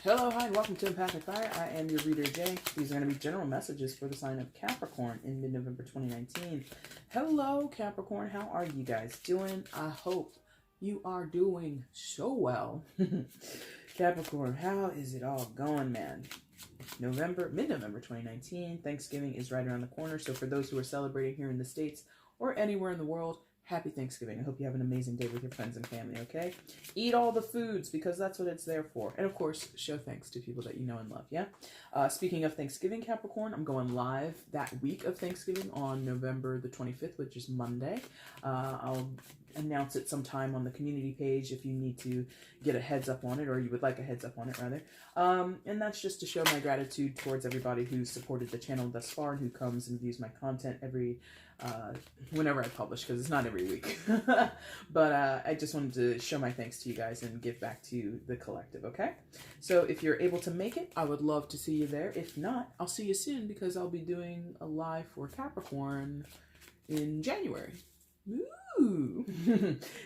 Hello, hi, and welcome to EmpathicFire. I am your reader, Jay. These are going to be general messages for the sign of Capricorn in mid-November 2019. Hello, Capricorn. How are you guys doing? I hope you are doing so well. Capricorn, how is it all going, man? Mid-November 2019. Thanksgiving is right around the corner. So for those who are celebrating here in the States or anywhere in the world, happy Thanksgiving. I hope you have an amazing day with your friends and family, okay? Eat all the foods because that's what it's there for. And of course, show thanks to people that you know and love, yeah? Speaking of Thanksgiving, Capricorn, I'm going live that week of Thanksgiving on November the 25th, which is Monday. I'll announce it sometime on the community page if you need to get a heads up on it, or you would like a heads up on it, rather. And that's just to show my gratitude towards everybody who supported the channel thus far and who comes and views my content whenever I publish, because it's not every week. But I just wanted to show my thanks to you guys and give back to the collective, okay? So if you're able to make it, I would love to see you there. If not, I'll see you soon because I'll be doing a live for Capricorn in January. Ooh.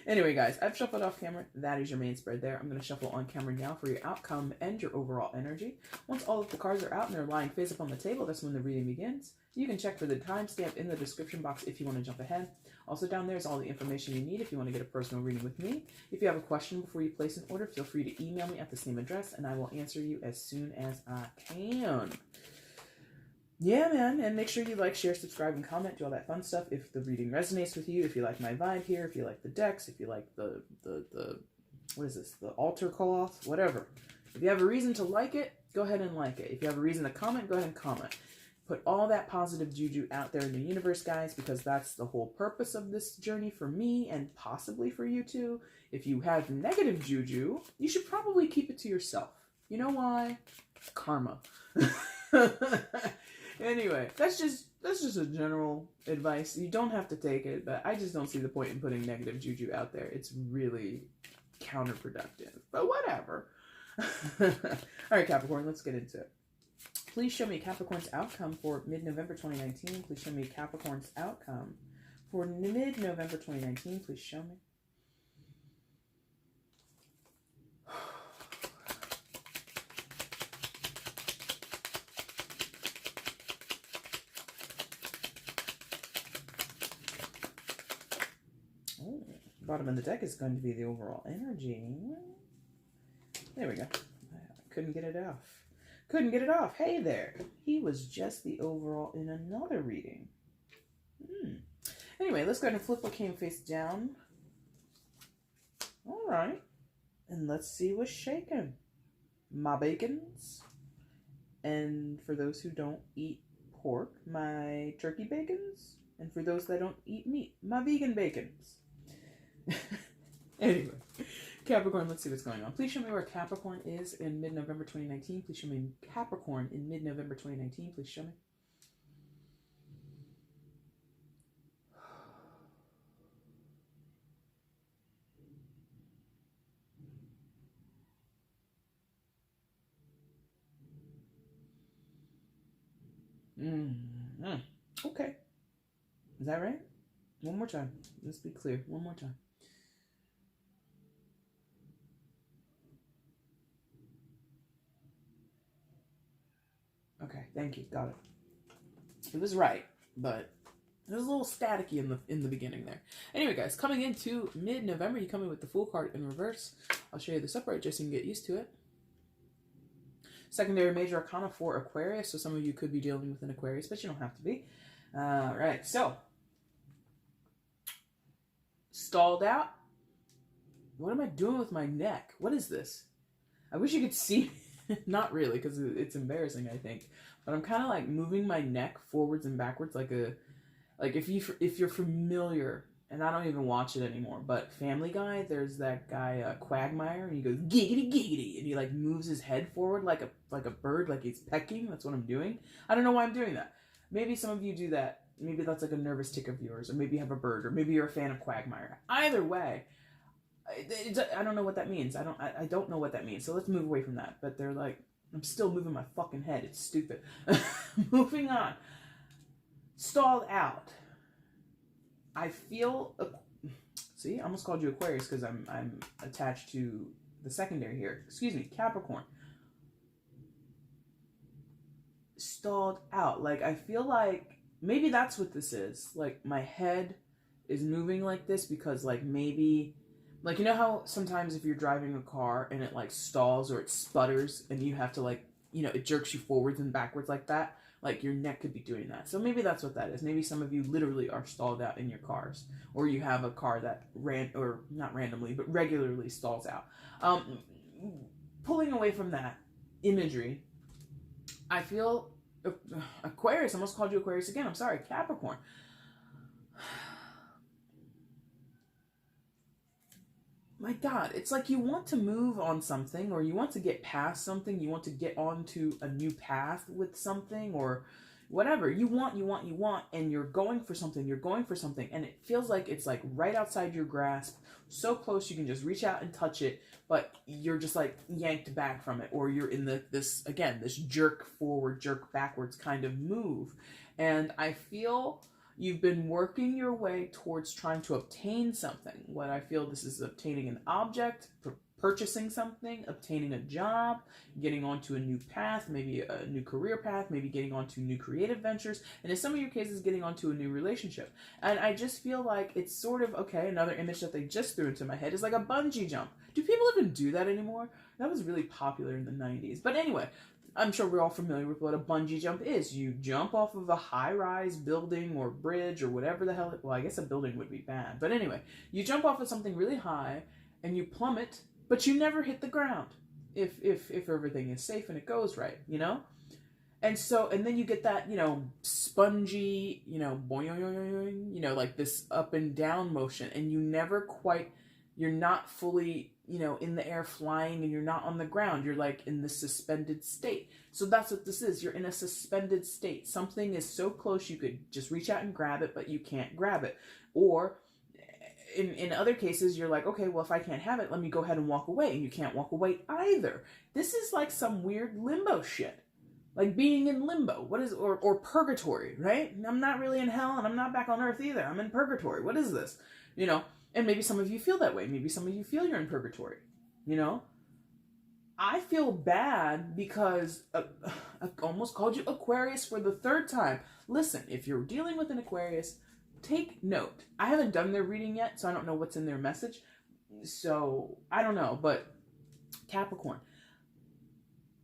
Anyway, guys, I've shuffled off camera. That is your main spread there. I'm going to shuffle on camera now for your outcome and your overall energy. Once all of the cards are out and they're lying face up on the table, that's when the reading begins. You can check for the timestamp in the description box if you want to jump ahead. Also down there is all the information you need if you want to get a personal reading with me. If you have a question before you place an order, feel free to email me at the same address and I will answer you as soon as I can. Yeah, man, and make sure you like, share, subscribe, and comment, do all that fun stuff if the reading resonates with you, if you like my vibe here, if you like the decks, if you like the what is this, the altar cloth, whatever. If you have a reason to like it, go ahead and like it. If you have a reason to comment, go ahead and comment. Put all that positive juju out there in the universe, guys, because that's the whole purpose of this journey for me and possibly for you too. If you have negative juju, you should probably keep it to yourself. You know why? Karma. Anyway, that's just a general advice. You don't have to take it, but I just don't see the point in putting negative juju out there. It's really counterproductive, but whatever. All right, Capricorn, let's get into it. Please show me Capricorn's outcome for mid-November 2019. Please show me Capricorn's outcome for mid-November 2019. Please show me. Bottom of the deck is going to be the overall energy. There we go. I couldn't get it off. Couldn't get it off. Hey there. He was just the overall in another reading. Anyway, let's go ahead and flip what came face down. All right. And let's see what's shaking. My bacons. And for those who don't eat pork, my turkey bacons. And for those that don't eat meat, my vegan bacons. Anyway, Capricorn, let's see what's going on. Please show me where Capricorn is in mid-November 2019. Please show me Capricorn in mid-November 2019. Please show me. Okay. Is that right? One more time. Let's be clear. One more time. Okay, thank you. Got it. It was right, but it was a little staticky in the beginning there. Anyway, guys, coming into mid-November, you come in with the Fool card in reverse. I'll show you this upright just so you can get used to it. Secondary Major Arcana for Aquarius, so some of you could be dealing with an Aquarius, but you don't have to be. All right, so stalled out. What am I doing with my neck? What is this? I wish you could see. Not really, because it's embarrassing, I think. But I'm kind of like moving my neck forwards and backwards like if you're familiar, and I don't even watch it anymore, but Family Guy, there's that guy Quagmire, and he goes giggity giggity, and he like moves his head forward like a bird, like he's pecking. That's what I'm doing. I don't know why I'm doing that. Maybe some of you do that. Maybe that's like a nervous tick of yours, or maybe you have a bird, or maybe you're a fan of Quagmire. Either way, I don't know what that means. I don't know what that means. So let's move away from that. But they're like, I'm still moving my fucking head. It's stupid. Moving on. Stalled out. I feel. See, I almost called you Aquarius because I'm attached to the secondary here. Excuse me, Capricorn. stalled out. Like, I feel like maybe that's what this is. Like, my head is moving like this because, like, maybe, like, you know how sometimes if you're driving a car and it, like, stalls or it sputters and you have to, like, you know, it jerks you forwards and backwards like that? Like, your neck could be doing that. So maybe that's what that is. Maybe some of you literally are stalled out in your cars. Or you have a car that not randomly, but regularly stalls out. Pulling away from that imagery, I feel Aquarius. I almost called you Aquarius again. I'm sorry, Capricorn. My God, it's like you want to move on something, or you want to get past something, you want to get onto a new path with something, or whatever. You want, and you're going for something, and it feels like it's like right outside your grasp, so close you can just reach out and touch it, but you're just like yanked back from it, or you're in this jerk forward, jerk backwards kind of move. And I feel you've been working your way towards trying to obtain something. What I feel this is obtaining an object, purchasing something, obtaining a job, getting onto a new path, maybe a new career path, maybe getting onto new creative ventures, and in some of your cases, getting onto a new relationship. And I just feel like it's sort of, okay, another image that they just threw into my head is like a bungee jump. Do people even do that anymore? That was really popular in the 90s. But anyway, I'm sure we're all familiar with what a bungee jump is. You jump off of a high-rise building or bridge or whatever the hell well, I guess a building would be bad. But anyway, you jump off of something really high and you plummet, but you never hit the ground if everything is safe and it goes right, you know? And then you get that, you know, spongy, you know, boing, you know, like this up and down motion, and you're not fully, you know, in the air flying, and you're not on the ground. You're like in the suspended state. So that's what this is. You're in a suspended state. Something is so close you could just reach out and grab it, but you can't grab it. Or in other cases, you're like, okay, well, if I can't have it, let me go ahead and walk away. And you can't walk away either. This is like some weird limbo shit. Like being in limbo. What is, or purgatory, right? I'm not really in hell, and I'm not back on earth either. I'm in purgatory. What is this? You know? And maybe some of you feel that way. Maybe some of you feel you're in purgatory, you know? I feel bad because I almost called you Aquarius for the third time. Listen, if you're dealing with an Aquarius, take note. I haven't done their reading yet, so I don't know what's in their message. So, I don't know, but Capricorn,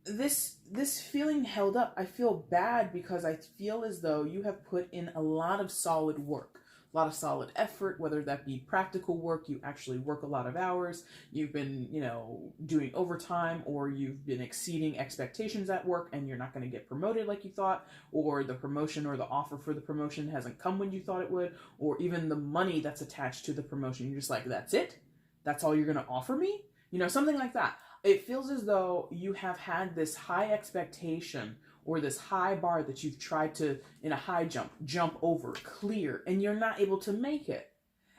this feeling held up. I feel bad because I feel as though you have put in a lot of solid work. A lot of solid effort, whether that be practical work, you actually work a lot of hours, you've been, you know, doing overtime, or you've been exceeding expectations at work and you're not going to get promoted like you thought, or the promotion or the offer for the promotion hasn't come when you thought it would, or even the money that's attached to the promotion. You're just like, that's it? That's all you're going to offer me? You know, something like that. It feels as though you have had this high expectation or this high bar that you've tried to, in a high jump over, clear, and you're not able to make it.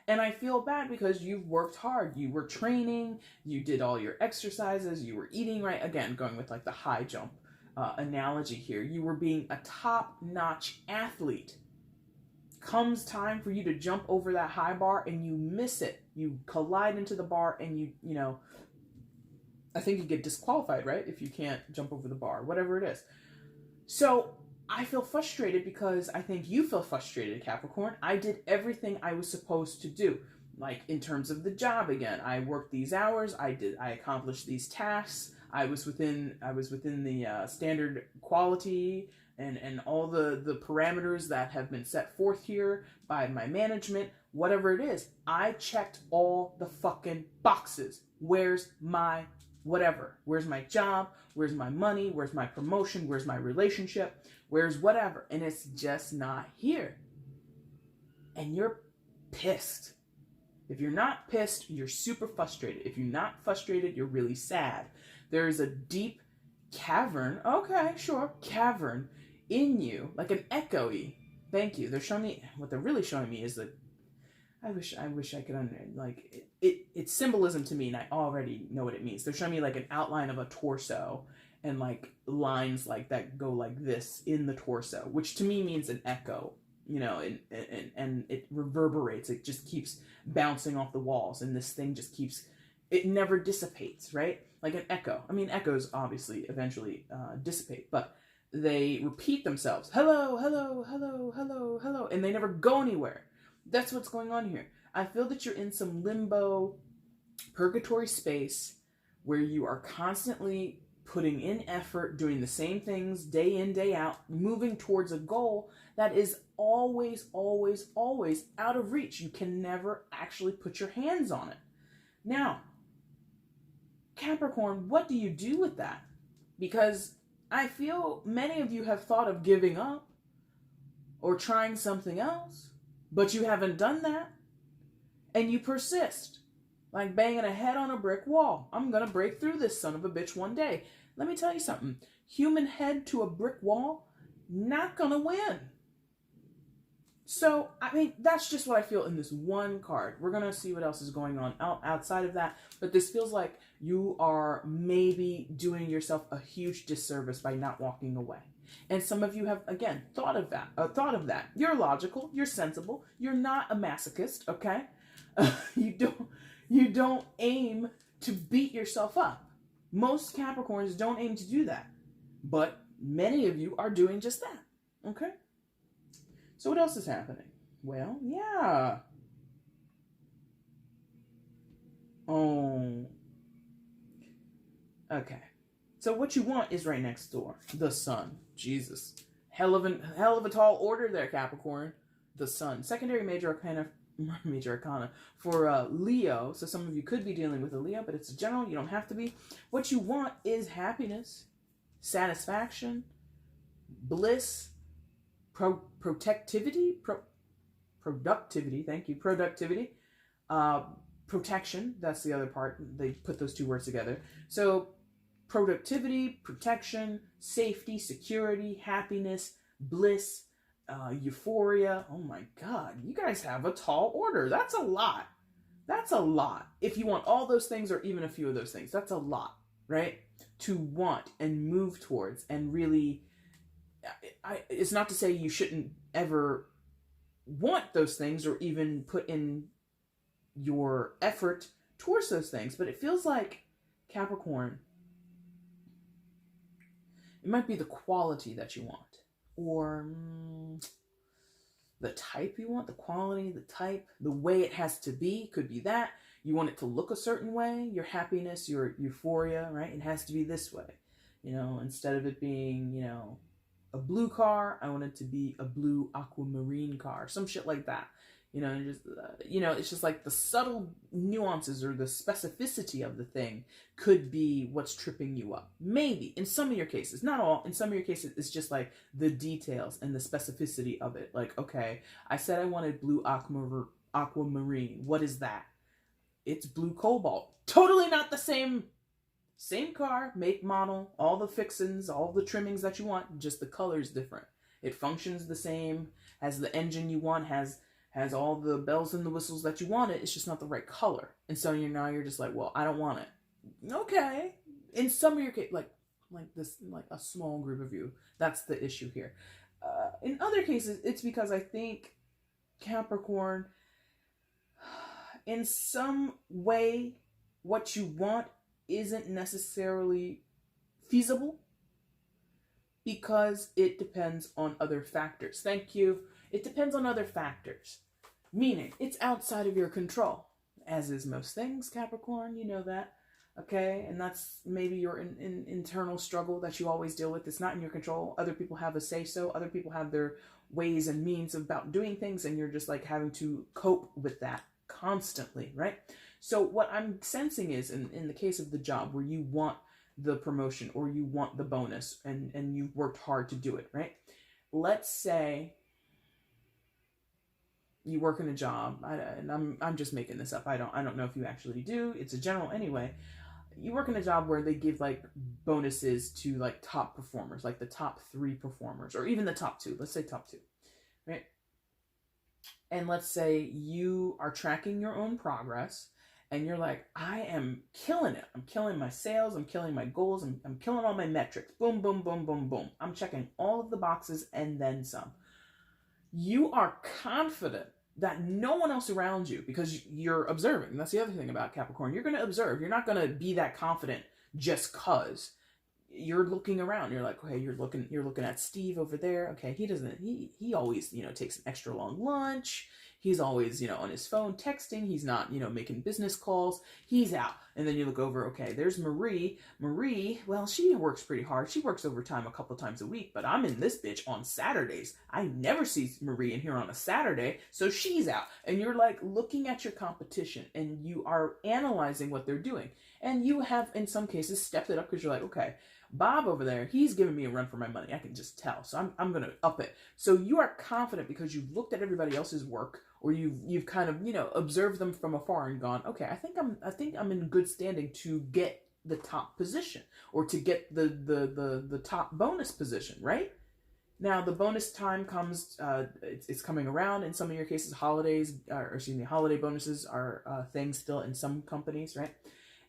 And I feel bad because you've worked hard. You were training, you did all your exercises, you were eating right. Again, going with like the high jump analogy here. You were being a top-notch athlete. Comes time for you to jump over that high bar and you miss it. You collide into the bar and you know, I think you get disqualified, right? If you can't jump over the bar, whatever it is. So I feel frustrated because I think you feel frustrated, Capricorn. I did everything I was supposed to do. Like in terms of the job again, I worked these hours, I accomplished these tasks, I was within the standard quality and all the parameters that have been set forth here by my management, whatever it is. I checked all the fucking boxes. Where's my whatever? Where's my job? Where's my money? Where's my promotion? Where's my relationship? Where's whatever? And it's just not here. And you're pissed. If you're not pissed, you're super frustrated. If you're not frustrated, you're really sad. There's a deep cavern, okay, sure, cavern in you, like an echoey. Thank you. They're showing me, what they're really showing me is that I wish I could like it's symbolism to me, and I already know what it means. They're showing me like an outline of a torso and like lines like that go like this in the torso, which to me means an echo, you know, and it reverberates. It just keeps bouncing off the walls, and this thing just keeps, it never dissipates, right? Like an echo. I mean, echoes obviously eventually dissipate, but they repeat themselves. Hello, hello, hello, hello, hello. And they never go anywhere. That's what's going on here. I feel that you're in some limbo, purgatory space where you are constantly putting in effort, doing the same things day in, day out, moving towards a goal that is always, always, always out of reach. You can never actually put your hands on it. Now, Capricorn, what do you do with that? Because I feel many of you have thought of giving up or trying something else, but you haven't done that. And you persist, like banging a head on a brick wall. I'm going to break through this son of a bitch one day. Let me tell you something. Human head to a brick wall, not going to win. So, I mean, that's just what I feel in this one card. We're going to see what else is going on outside of that. But this feels like you are maybe doing yourself a huge disservice by not walking away. And some of you have, again, thought of that. You're logical. You're sensible. You're not a masochist, okay? You don't aim to beat yourself up. Most Capricorns don't aim to do that. But many of you are doing just that, okay? So what else is happening? Well, yeah. Oh. Okay. So what you want is right next door. The sun. Jesus. Hell of a tall order there, Capricorn. The sun. Secondary major arcana for Leo. So some of you could be dealing with a Leo, but it's a general. You don't have to be. What you want is happiness, satisfaction, bliss, productivity, thank you, productivity, protection, that's the other part, they put those two words together. So productivity, protection, safety, security, happiness, bliss, euphoria. Oh my God, you guys have a tall order. That's a lot. That's a lot. If you want all those things or even a few of those things, that's a lot, right? To want and move towards and really, it's not to say you shouldn't ever want those things or even put in your effort towards those things, but it feels like, Capricorn, it might be the quality that you want, or the type you want, the quality, the type, the way it has to be, could be that. You want it to look a certain way, your happiness, your euphoria, right? It has to be this way, instead of it being, a blue car, I want it to be a blue aquamarine car, some shit like that. It's just like the subtle nuances or the specificity of the thing could be what's tripping you up. Maybe in some of your cases, not all. In some of your cases, it's just like the details and the specificity of it. Like, okay, I said I wanted blue aquamarine. What is that? It's blue cobalt. Totally not the same. Same car, make, model, all the fixins, all the trimmings that you want, just the color's different. It functions the same, has the engine you want, has all the bells and the whistles that you want it's just not the right color. And so you're just like, well, I don't want it. Okay. In some of your cases, like a small group of you, that's the issue here. In other cases, it's because I think, Capricorn, in some way, what you want isn't necessarily feasible because it depends on other factors. Thank you. It depends on other factors, meaning it's outside of your control, as is most things, Capricorn. You know that, okay? And that's maybe your internal struggle that you always deal with. It's not in your control. Other people have a say-so. Other people have their ways and means about doing things, and you're just like having to cope with that constantly, right? So what I'm sensing is, in the case of the job where you want the promotion or you want the bonus and you've worked hard to do it, right? Let's say you work in a job, and I'm just making this up. I don't know if you actually do. It's a general anyway. You work in a job where they give like bonuses to like top performers, like the top 3 performers, or even the top 2. Let's say top 2, right? And let's say you are tracking your own progress. And you're like, I am killing it. I'm killing my sales. I'm killing my goals. I'm killing all my metrics. Boom, boom, boom, boom, boom. I'm checking all of the boxes and then some. You are confident that no one else around you, because you're observing. That's the other thing about Capricorn. You're going to observe. You're not going to be that confident just 'cause. you're looking around. You're like, okay, you're looking at Steve over there. Okay, he always, takes an extra long lunch. He's always, on his phone texting. He's not, making business calls. He's out. And then you look over, okay, there's Marie. Marie, well, she works pretty hard. She works overtime a couple times a week, but I'm in this bitch on Saturdays. I never see Marie in here on a Saturday, so she's out. And you're like looking at your competition and you are analyzing what they're doing. And you have, in some cases, stepped it up because you're like, okay, Bob over there, he's giving me a run for my money. I can just tell. So I'm going to up it. So you are confident because you've looked at everybody else's work, or you've kind of, observed them from afar and gone, okay, I think I'm in good standing to get the top position, or to get the top bonus position, right? Now the bonus time comes, it's coming around. In some of your cases, holiday bonuses are things still in some companies, right?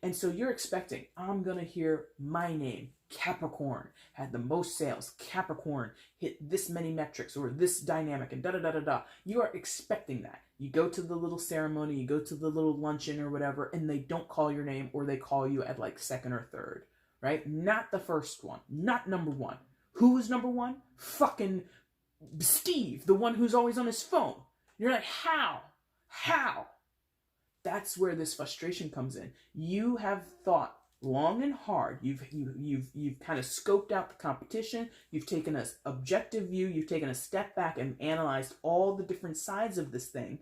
And so you're expecting, I'm going to hear my name, Capricorn, had the most sales. Capricorn hit this many metrics, or this dynamic, and da-da-da-da-da. You are expecting that. You go to the little ceremony, you go to the little luncheon or whatever, and they don't call your name, or they call you at like second or third, right? Not the first one, not number one. Who's number one? Fucking Steve, the one who's always on his phone. You're like, how? That's where this frustration comes in. You have thought long and hard. You've kind of scoped out the competition. You've taken an objective view. You've taken a step back and analyzed all the different sides of this thing.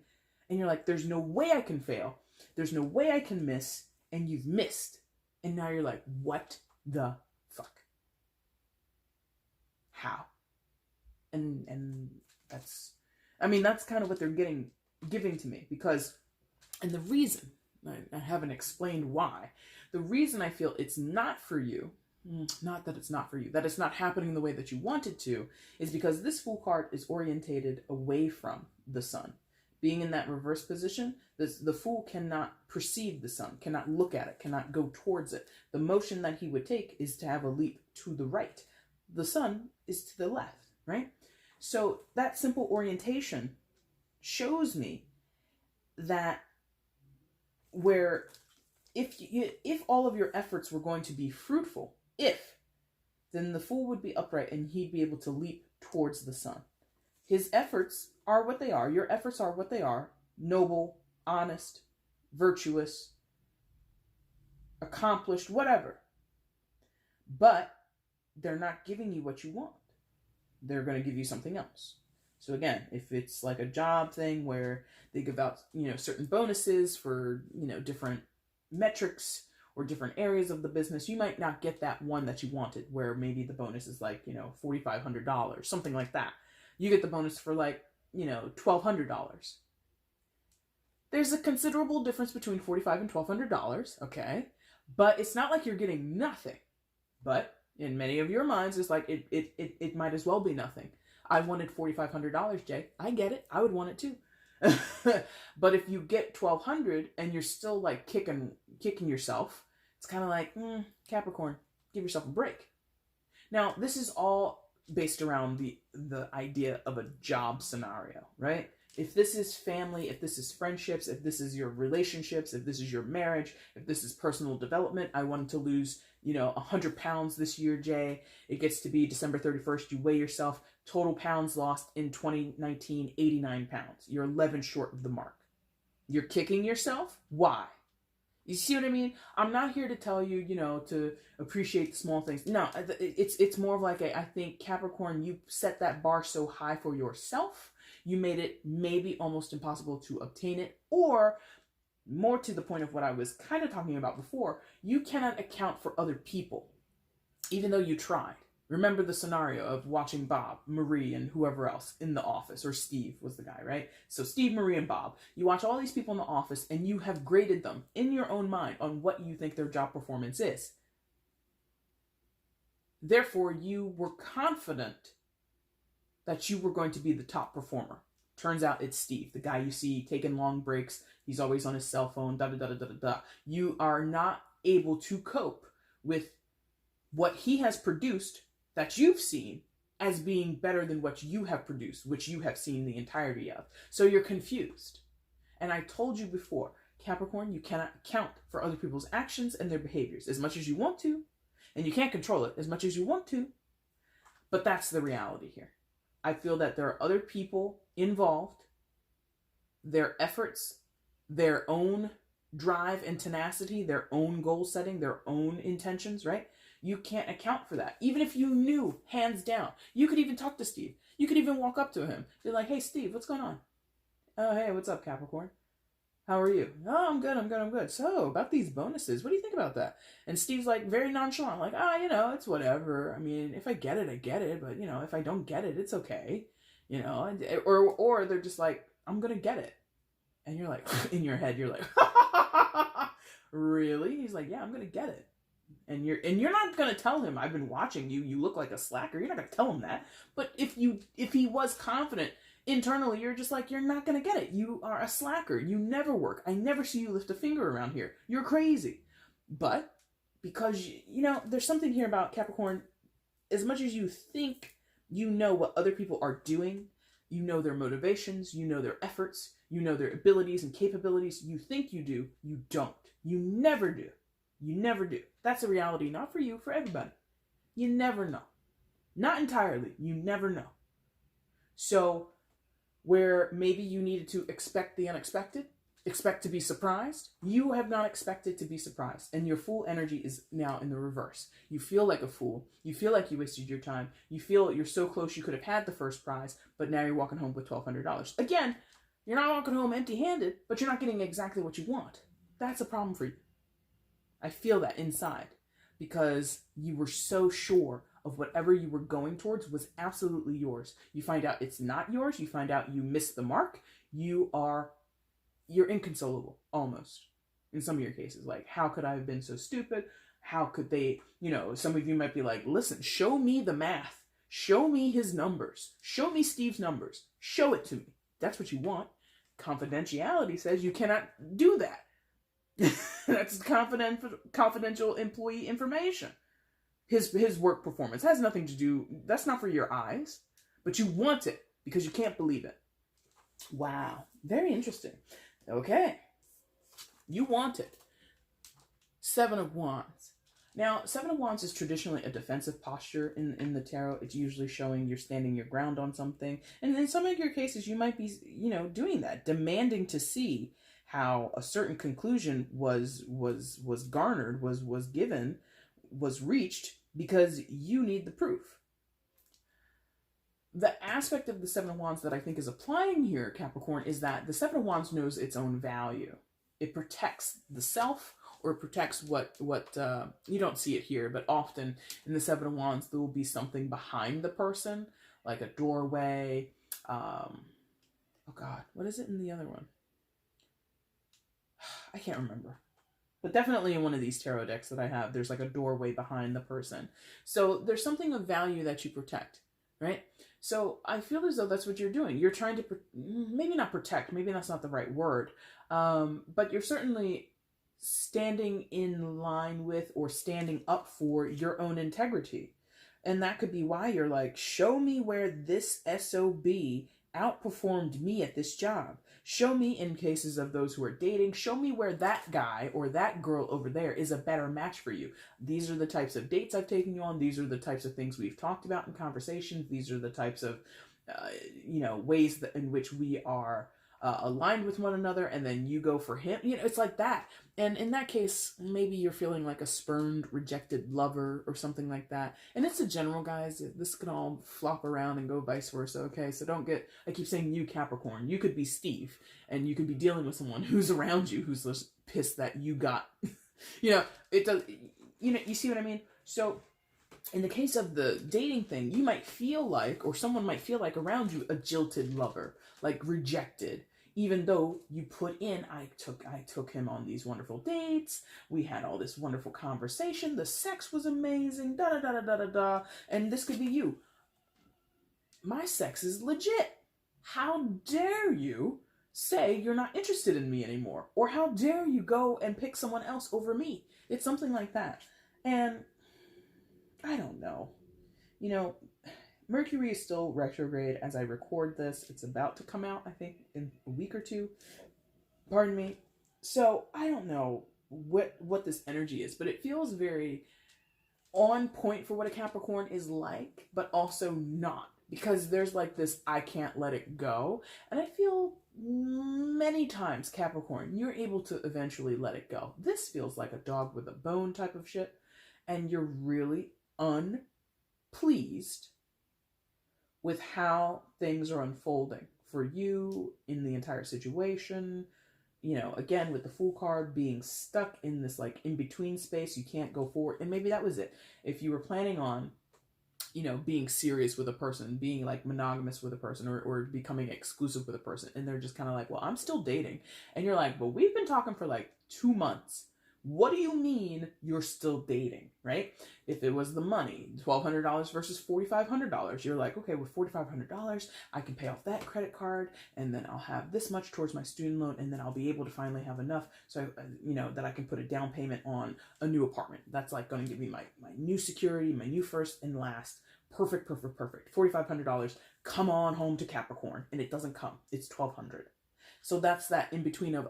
And you're like, there's no way I can fail. There's no way I can miss. And you've missed. And now you're like, what the fuck? How? And that's kind of what they're giving to me, because, and the reason, I haven't explained why, the reason I feel it's not for you, not that it's not for you, that it's not happening the way that you want it to, is because this Fool card is orientated away from the sun. Being in that reverse position, the Fool cannot perceive the sun, cannot look at it, cannot go towards it. The motion that he would take is to have a leap to the right. The sun is to the left, right? So that simple orientation shows me that where if all of your efforts were going to be fruitful, then the Fool would be upright and he'd be able to leap towards the sun. His efforts are what they are. Your efforts are what they are. Noble, honest, virtuous, accomplished, whatever. But they're not giving you what you want. They're going to give you something else. So again, if it's like a job thing where they give out, certain bonuses for, different metrics or different areas of the business, you might not get that one that you wanted, where maybe the bonus is like, $4,500, something like that. You get the bonus for like, $1,200. There's a considerable difference between $4,500 and $1,200, okay? But it's not like you're getting nothing. But in many of your minds, it's like it might as well be nothing. I wanted $4,500, Jay. I get it. I would want it too. But if you get $1,200 and you're still like kicking yourself, it's kind of like, Capricorn, give yourself a break. Now, this is all based around the idea of a job scenario, right? If this is family, if this is friendships, if this is your relationships, if this is your marriage, if this is personal development, I wanted to lose, 100 pounds this year, Jay. It gets to be December 31st. You weigh yourself. Total pounds lost in 2019, 89 pounds. You're 11 short of the mark. You're kicking yourself? Why? You see what I mean? I'm not here to tell you, to appreciate the small things. No, it's more of like I think, Capricorn, you set that bar so high for yourself, you made it maybe almost impossible to obtain it, or more to the point of what I was kind of talking about before, you cannot account for other people, even though you tried. Remember the scenario of watching Bob, Marie, and whoever else in the office, or Steve was the guy, right? So Steve, Marie, and Bob. You watch all these people in the office and you have graded them in your own mind on what you think their job performance is. Therefore, you were confident that you were going to be the top performer. Turns out it's Steve, the guy you see taking long breaks. He's always on his cell phone, da-da-da-da-da-da. You are not able to cope with what he has produced that you've seen as being better than what you have produced, which you have seen the entirety of. So you're confused. And I told you before, Capricorn, you cannot account for other people's actions and their behaviors as much as you want to. And you can't control it as much as you want to, but that's the reality here. I feel that there are other people involved, their efforts, their own drive and tenacity, their own goal setting, their own intentions, right? You can't account for that. Even if you knew, hands down, you could even talk to Steve. You could even walk up to him. Be like, hey, Steve, what's going on? Oh, hey, what's up, Capricorn? How are you? Oh, I'm good. So, about these bonuses, what do you think about that? And Steve's like, very nonchalant, like, it's whatever. I mean, if I get it, I get it. But, if I don't get it, it's okay. Or they're just like, I'm going to get it. And you're like, in your head, you're like, really? He's like, yeah, I'm going to get it. And you're not going to tell him, I've been watching you, you look like a slacker. You're not going to tell him that. But if he was confident, internally, you're just like, you're not going to get it. You are a slacker. You never work. I never see you lift a finger around here. You're crazy. But because, there's something here about Capricorn, as much as you think you know what other people are doing, you know their motivations, you know their efforts, you know their abilities and capabilities, you think you do, you don't. You never do. You never do. That's a reality, not for you, for everybody. You never know. Not entirely. You never know. So, where maybe you needed to expect the unexpected, expect to be surprised, you have not expected to be surprised. And your fool energy is now in the reverse. You feel like a fool. You feel like you wasted your time. You feel you're so close you could have had the first prize, but now you're walking home with $1,200. Again, you're not walking home empty-handed, but you're not getting exactly what you want. That's a problem for you. I feel that inside because you were so sure of whatever you were going towards was absolutely yours. You find out it's not yours. You find out you missed the mark. You're inconsolable, almost, in some of your cases. Like, how could I have been so stupid? How could they, some of you might be like, listen, show me the math. Show me his numbers. Show me Steve's numbers. Show it to me. That's what you want. Confidentiality says you cannot do that. That's confidential employee information. His work performance has nothing to do, that's not for your eyes, but you want it because you can't believe it. Wow. Very interesting. Okay. You want it. 7 of Wands. Now, 7 of Wands is traditionally a defensive posture in the tarot. It's usually showing you're standing your ground on something. And in some of your cases, you might be, doing that, demanding to see how a certain conclusion was garnered, was given, was reached, because you need the proof. The aspect of the 7 of Wands that I think is applying here, Capricorn, is that the 7 of Wands knows its own value. It protects the self, or it protects what you don't see it here, but often in the 7 of Wands, there will be something behind the person, like a doorway. Oh God, what is it in the other one? I can't remember. But definitely in one of these tarot decks that I have, there's like a doorway behind the person. So there's something of value that you protect, right? So I feel as though that's what you're doing. You're trying to, maybe not protect, maybe that's not the right word, but you're certainly standing in line with or standing up for your own integrity. And that could be why you're like, show me where this SOB outperformed me at this job. Show me, in cases of those who are dating, show me where that guy or that girl over there is a better match for you. These are the types of dates I've taken you on. These are the types of things we've talked about in conversations. These are the types of, ways in which we are aligned with one another, and then you go for him. It's like that. And in that case, maybe you're feeling like a spurned, rejected lover or something like that. And it's a general, guys. This can all flop around and go vice versa, okay? So don't get, I keep saying you, Capricorn. You could be Steve, and you could be dealing with someone who's around you who's just pissed that you got, it does, you see what I mean? So in the case of the dating thing, you might feel like, or someone might feel like around you, a jilted lover, like rejected. Even though you put in, I took him on these wonderful dates, we had all this wonderful conversation, the sex was amazing, da-da-da-da-da-da-da, and this could be you. My sex is legit. How dare you say you're not interested in me anymore? Or how dare you go and pick someone else over me? It's something like that. And I don't know. Mercury is still retrograde as I record this. It's about to come out, I think, in a week or two. Pardon me. So I don't know what this energy is, but it feels very on point for what a Capricorn is like, but also not. Because there's like this, I can't let it go. And I feel many times, Capricorn, you're able to eventually let it go. This feels like a dog with a bone type of shit. And you're really unpleased with how things are unfolding for you in the entire situation. You know, again, with the Fool card, being stuck in this like in-between space, you can't go forward. And maybe that was it. If you were planning on, you know, being serious with a person, being like monogamous with a person, or becoming exclusive with a person, and they're just kind of like, well, I'm still dating. And you're like, but we've been talking for like 2 months. What do you mean you're still dating, right? If it was the money, $1,200 versus $4,500, you're like, okay, with $4,500, I can pay off that credit card, and then I'll have this much towards my student loan, and then I'll be able to finally have enough, so you know, that I can put a down payment on a new apartment. That's like going to give me my new security, my new first and last. Perfect, perfect, perfect. $4,500. Come on home to Capricorn, and it doesn't come. It's $1,200. So that's that in between of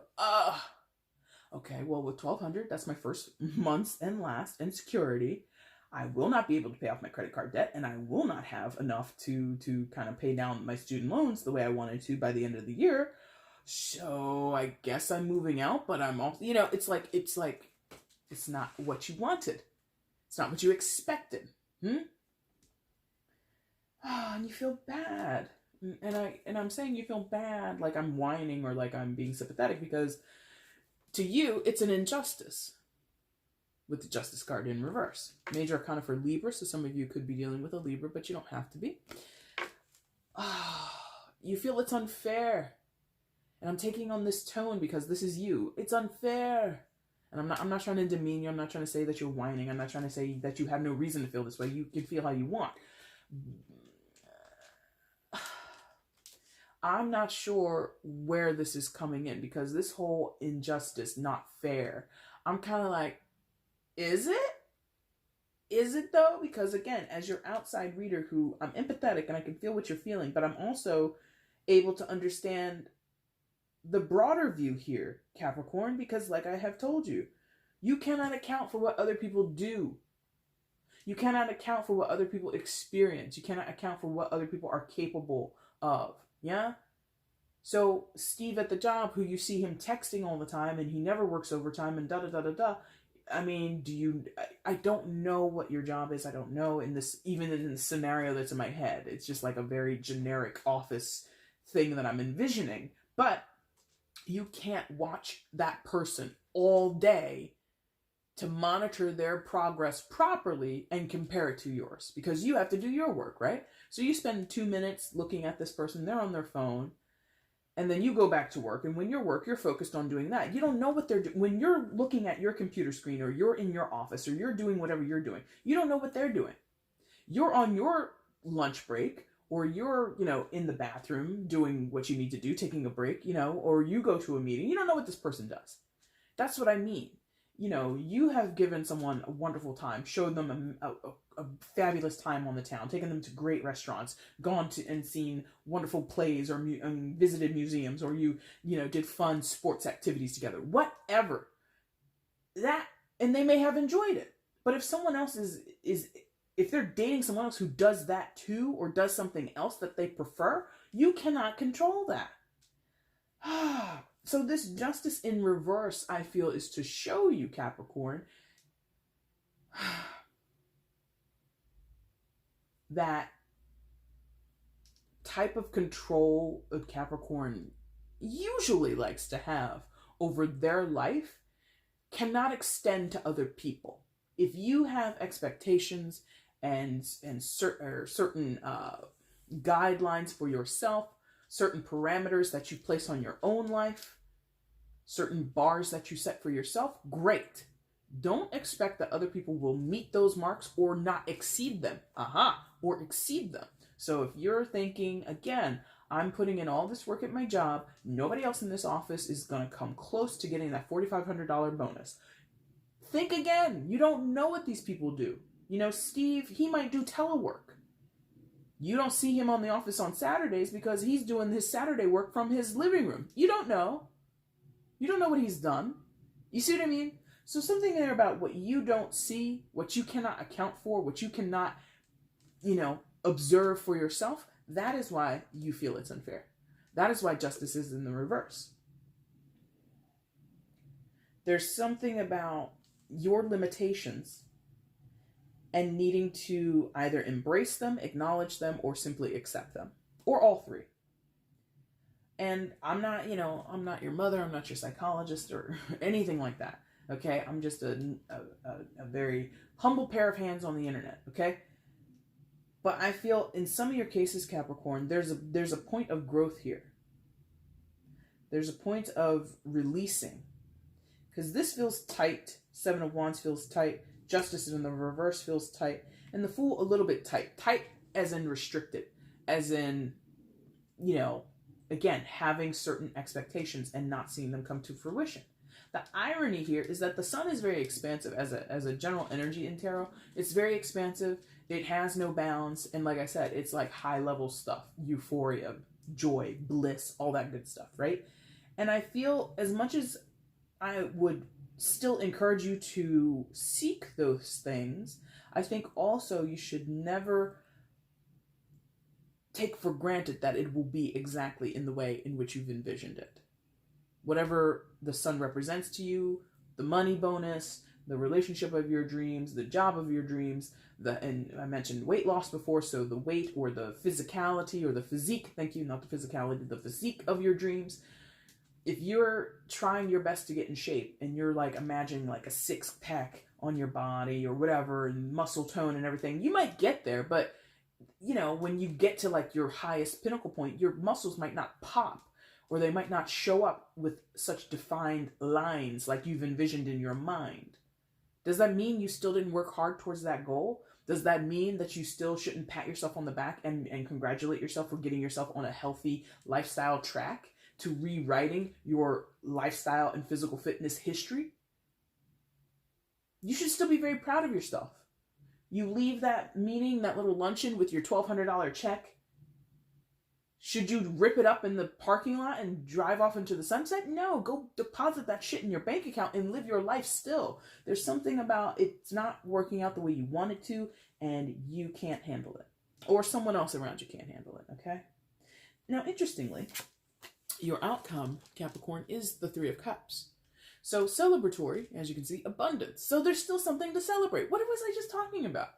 okay, well, with $1,200, that's my first month's and last and security. I will not be able to pay off my credit card debt, and I will not have enough to kind of pay down my student loans the way I wanted to by the end of the year. So I guess I'm moving out, but I'm also, you know, it's not what you wanted. It's not what you expected. And you feel bad. And I'm saying you feel bad like I'm whining or like I'm being sympathetic, because to you, it's an injustice with the Justice card in reverse. Major Arcana for Libra, so some of you could be dealing with a Libra, but you don't have to be. You feel it's unfair. And I'm taking on this tone because this is you. It's unfair. And I'm not trying to demean you. I'm not trying to say that you're whining. I'm not trying to say that you have no reason to feel this way. You can feel how you want. I'm not sure where this is coming in, because this whole injustice, not fair, I'm kind of like, is it? Is it though? Because again, as your outside reader who I'm empathetic and I can feel what you're feeling, but I'm also able to understand the broader view here, Capricorn, because like I have told you, you cannot account for what other people do. You cannot account for what other people experience. You cannot account for what other people are capable of. Yeah? So Steve at the job, who you see him texting all the time and he never works overtime and da-da-da-da-da. I mean, I don't know what your job is. I don't know even in the scenario that's in my head. It's just like a very generic office thing that I'm envisioning. But you can't watch that person all day to monitor their progress properly and compare it to yours, because you have to do your work, right? So you spend 2 minutes looking at this person, they're on their phone, and then you go back to work, and when you're you're focused on doing that. You don't know what they're doing. When you're looking at your computer screen, or you're in your office, or you're doing whatever you're doing, you don't know what they're doing. You're on your lunch break, or you're, in the bathroom doing what you need to do, taking a break, or you go to a meeting. You don't know what this person does. That's what I mean. You have given someone a wonderful time, showed them a fabulous time on the town, taken them to great restaurants, gone to and seen wonderful plays, or visited museums, or you did fun sports activities together, whatever. And they may have enjoyed it. But if someone else if they're dating someone else who does that too, or does something else that they prefer, you cannot control that. So this justice in reverse, I feel, is to show you, Capricorn, that type of control a Capricorn usually likes to have over their life cannot extend to other people. If you have expectations and certain guidelines for yourself, certain parameters that you place on your own life, certain bars that you set for yourself, great. Don't expect that other people will meet those marks or not exceed them. Or exceed them. So if you're thinking, again, I'm putting in all this work at my job, nobody else in this office is going to come close to getting that $4,500 bonus. Think again. You don't know what these people do. Steve, he might do telework. You don't see him on the office on Saturdays because he's doing his Saturday work from his living room. You don't know. You don't know what he's done. You see what I mean? So something there about what you don't see, what you cannot account for, what you cannot, observe for yourself, that is why you feel it's unfair. That is why justice is in the reverse. There's something about your limitations and needing to either embrace them, acknowledge them, or simply accept them, or all three. And I'm not your mother, I'm not your psychologist or anything like that, okay? I'm just a very humble pair of hands on the internet, okay? But I feel in some of your cases, Capricorn, there's a point of growth here. There's a point of releasing. Because this feels tight. Seven of Wands feels tight. Justice in the reverse feels tight. And the Fool a little bit tight. Tight as in restricted. As in, again, having certain expectations and not seeing them come to fruition. The irony here is that the Sun is very expansive as a general energy in tarot. It's very expansive. It has no bounds. And like I said, it's like high level stuff. Euphoria, joy, bliss, all that good stuff, right? And I feel as much as I would still encourage you to seek those things, I think also you should never take for granted that it will be exactly in the way in which you've envisioned it. Whatever the Sun represents to you, the money bonus, the relationship of your dreams, the job of your dreams, and I mentioned weight loss before, so the weight or the physicality or the physique, thank you, not the physicality, the physique of your dreams. If you're trying your best to get in shape and you're like imagining like a six pack on your body or whatever and muscle tone and everything, you might get there, but when you get to like your highest pinnacle point, your muscles might not pop or they might not show up with such defined lines like you've envisioned in your mind. Does that mean you still didn't work hard towards that goal? Does that mean that you still shouldn't pat yourself on the back and congratulate yourself for getting yourself on a healthy lifestyle track to rewriting your lifestyle and physical fitness history? You should still be very proud of yourself. You leave that meeting, that little luncheon with your $1,200 check. Should you rip it up in the parking lot and drive off into the sunset? No, go deposit that shit in your bank account and live your life still. There's something about it's not working out the way you want it to, and you can't handle it. Or someone else around you can't handle it, okay? Now, interestingly, your outcome, Capricorn, is the Three of Cups. So celebratory, as you can see, abundance. So there's still something to celebrate. What was I just talking about?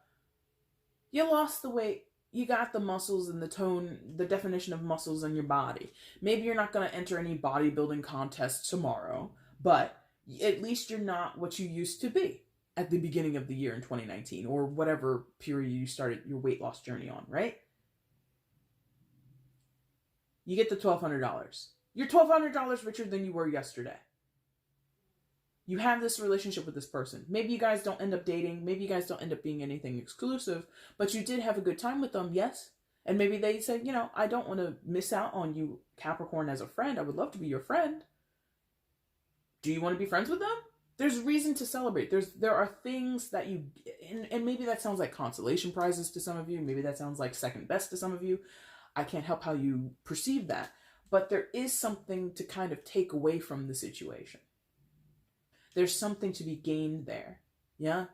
You lost the weight. You got the muscles and the tone, the definition of muscles in your body. Maybe you're not going to enter any bodybuilding contests tomorrow, but at least you're not what you used to be at the beginning of the year in 2019 or whatever period you started your weight loss journey on, right? You get the $1,200. You're $1,200 richer than you were yesterday. You have this relationship with this person. Maybe you guys don't end up dating. Maybe you guys don't end up being anything exclusive, but you did have a good time with them, yes? And maybe they said, I don't want to miss out on you, Capricorn, as a friend. I would love to be your friend. Do you want to be friends with them? There's reason to celebrate. There are things that you, and maybe that sounds like consolation prizes to some of you. Maybe that sounds like second best to some of you. I can't help how you perceive that. But there is something to kind of take away from the situation. There's something to be gained there. Yeah?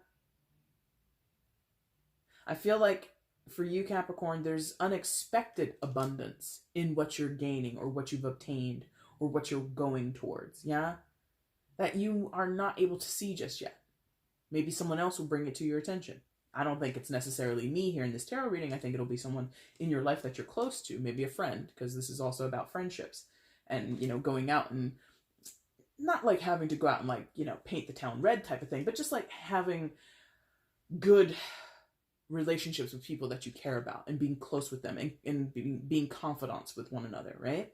I feel like for you, Capricorn, there's unexpected abundance in what you're gaining or what you've obtained or what you're going towards. Yeah? That you are not able to see just yet. Maybe someone else will bring it to your attention. I don't think it's necessarily me here in this tarot reading. I think it'll be someone in your life that you're close to. Maybe a friend, because this is also about friendships. And, going out and not like having to go out and paint the town red type of thing, but just like having good relationships with people that you care about and being close with them and being confidants with one another, right?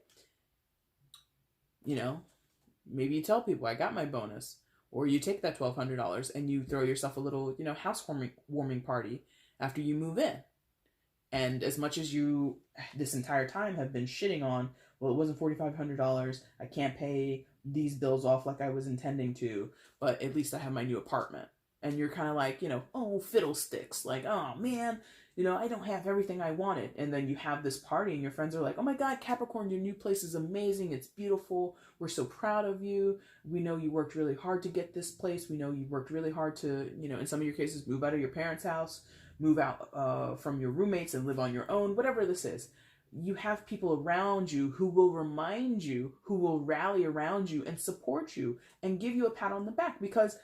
Maybe you tell people, I got my bonus, or you take that $1,200 and you throw yourself a little, housewarming party after you move in. And as much as you, this entire time, have been shitting on, well, it wasn't $4,500, I can't pay these bills off like I was intending to, but at least I have my new apartment. and you're kind of like, oh, fiddlesticks, like, oh man, I don't have everything I wanted. And then you have this party and your friends are like, oh my God, Capricorn, your new place is amazing. It's beautiful. We're so proud of you. We know you worked really hard to get this place. We know you worked really hard to, in some of your cases, move out of your parents' house, move out from your roommates and live on your own, whatever this is. You have people around you who will remind you, who will rally around you and support you and give you a pat on the back, because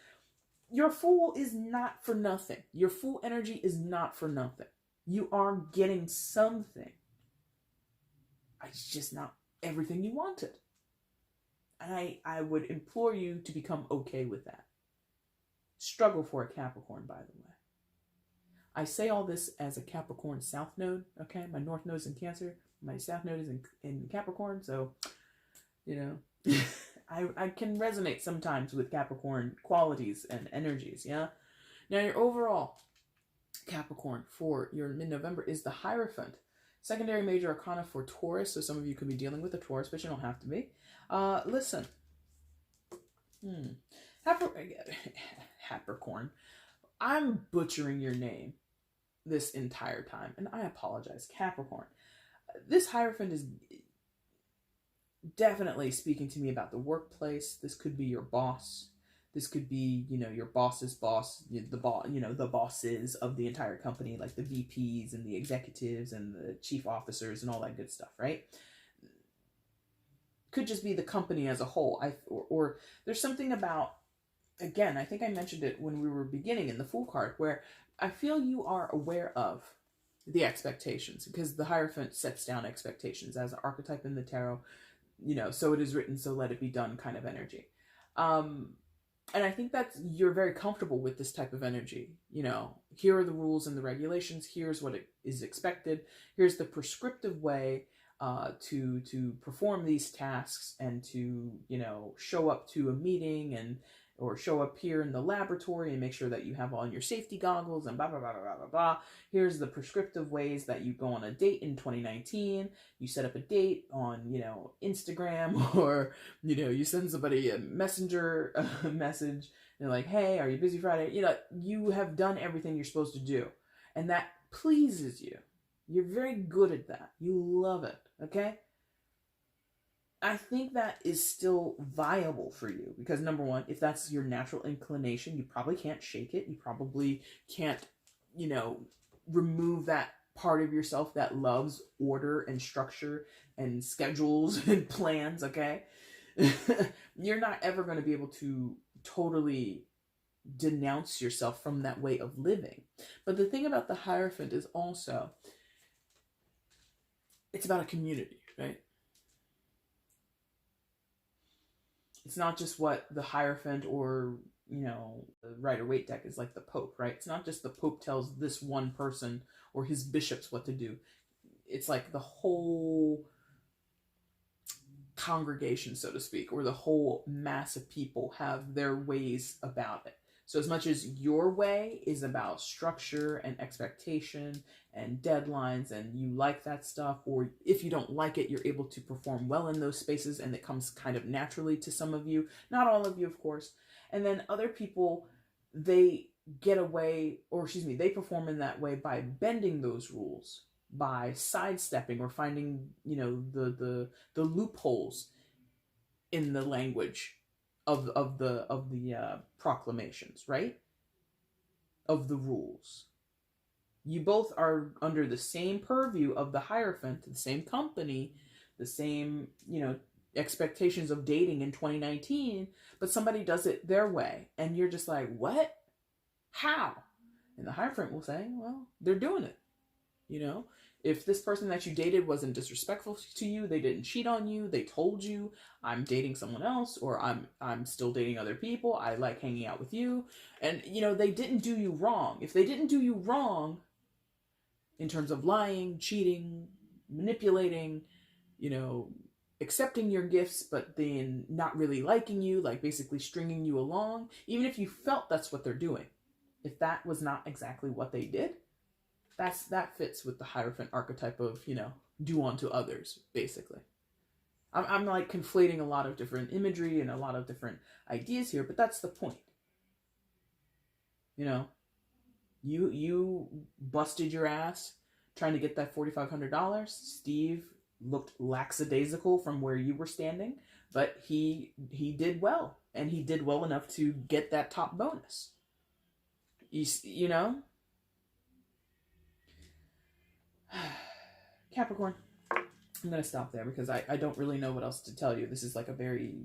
your Fool is not for nothing. Your Fool energy is not for nothing. You are getting something. It's just not everything you wanted. And I would implore you to become okay with that. Struggle for a Capricorn, by the way. I say all this as a Capricorn South Node, okay? My North Node is in Cancer. My South Node is in Capricorn, so, I can resonate sometimes with Capricorn qualities and energies, yeah? Now, your overall Capricorn for your mid-November is the Hierophant. Secondary major arcana for Taurus, so some of you could be dealing with a Taurus, but you don't have to be. Listen. Capricorn. I'm butchering your name this entire time, and I apologize. Capricorn. This Hierophant is definitely speaking to me about the workplace. This could be your boss. This could be, your boss's boss, the bosses of the entire company, like the VPs and the executives and the chief officers and all that good stuff, right? Could just be the company as a whole. Or there's something about, again, I think I mentioned it when we were beginning in the Fool card, where I feel you are aware of the expectations, because the Hierophant sets down expectations as an archetype in the tarot, so it is written, so let it be done kind of energy. And I think that you're very comfortable with this type of energy. Here are the rules and the regulations. Here's what is expected. Here's the prescriptive way to perform these tasks and to, show up to a meeting or show up here in the laboratory and make sure that you have on your safety goggles and blah, blah, blah, blah, blah, blah. Here's the prescriptive ways that you go on a date in 2019. You set up a date on, Instagram, or, you send somebody a messenger message. And they're like, hey, are you busy Friday? You have done everything you're supposed to do. And that pleases you. You're very good at that. You love it, okay? I think that is still viable for you because, number one, if that's your natural inclination, you probably can't shake it. You probably can't, remove that part of yourself that loves order and structure and schedules and plans, okay? You're not ever going to be able to totally denounce yourself from that way of living. But the thing about the Hierophant is also, it's about a community, right? It's not just what the Hierophant or, the Rider-Waite deck is like the Pope, right? It's not just the Pope tells this one person or his bishops what to do. It's like the whole congregation, so to speak, or the whole mass of people have their ways about it. So as much as your way is about structure and expectation and deadlines, and you like that stuff, or if you don't like it, you're able to perform well in those spaces and it comes kind of naturally to some of you. Not all of you, of course. And then other people, they get away, or they perform in that way by bending those rules, by sidestepping or finding, the loopholes in the language of the proclamations, right? Of the rules. You both are under the same purview of the Hierophant, the same company, the same, expectations of dating in 2019, but somebody does it their way. And you're just like, what? How? And the Hierophant will say, well, they're doing it. If this person that you dated wasn't disrespectful to you, they didn't cheat on you, they told you, I'm dating someone else, or I'm still dating other people, I like hanging out with you, and, they didn't do you wrong. If they didn't do you wrong in terms of lying, cheating, manipulating, accepting your gifts, but then not really liking you, like basically stringing you along, even if you felt that's what they're doing, if that was not exactly what they did, that fits with the Hierophant archetype of, do unto others, basically. I'm like conflating a lot of different imagery and a lot of different ideas here, but that's the point. You know, you busted your ass trying to get that $4,500. Steve looked lackadaisical from where you were standing, but he did well, and he did well enough to get that top bonus. You know, Capricorn, I'm going to stop there because I don't really know what else to tell you. This is like a very,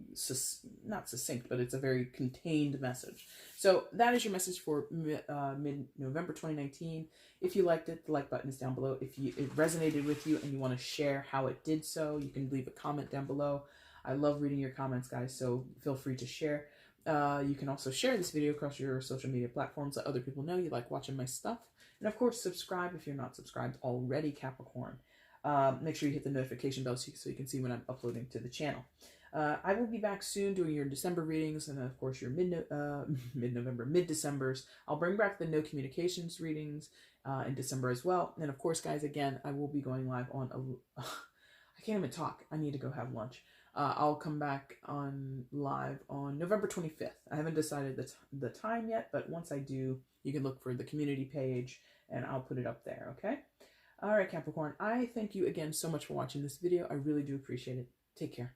not succinct, but it's a very contained message. So that is your message for mid-November 2019. If you liked it, the like button is down below. If it resonated with you and you want to share how it did so, you can leave a comment down below. I love reading your comments, guys, so feel free to share. You can also share this video across your social media platforms, let other people know you like watching my stuff. And of course, subscribe if you're not subscribed already, Capricorn. Make sure you hit the notification bell so you can see when I'm uploading to the channel. I will be back soon doing your December readings and, of course, your mid-November, mid-Decembers. I'll bring back the no communications readings in December as well. And, of course, guys, again, I will be going live on I can't even talk. I need to go have lunch. I'll come back on live on November 25th. I haven't decided the time yet, but once I do, you can look for the community page, and I'll put it up there, okay? All right, Capricorn, I thank you again so much for watching this video. I really do appreciate it. Take care.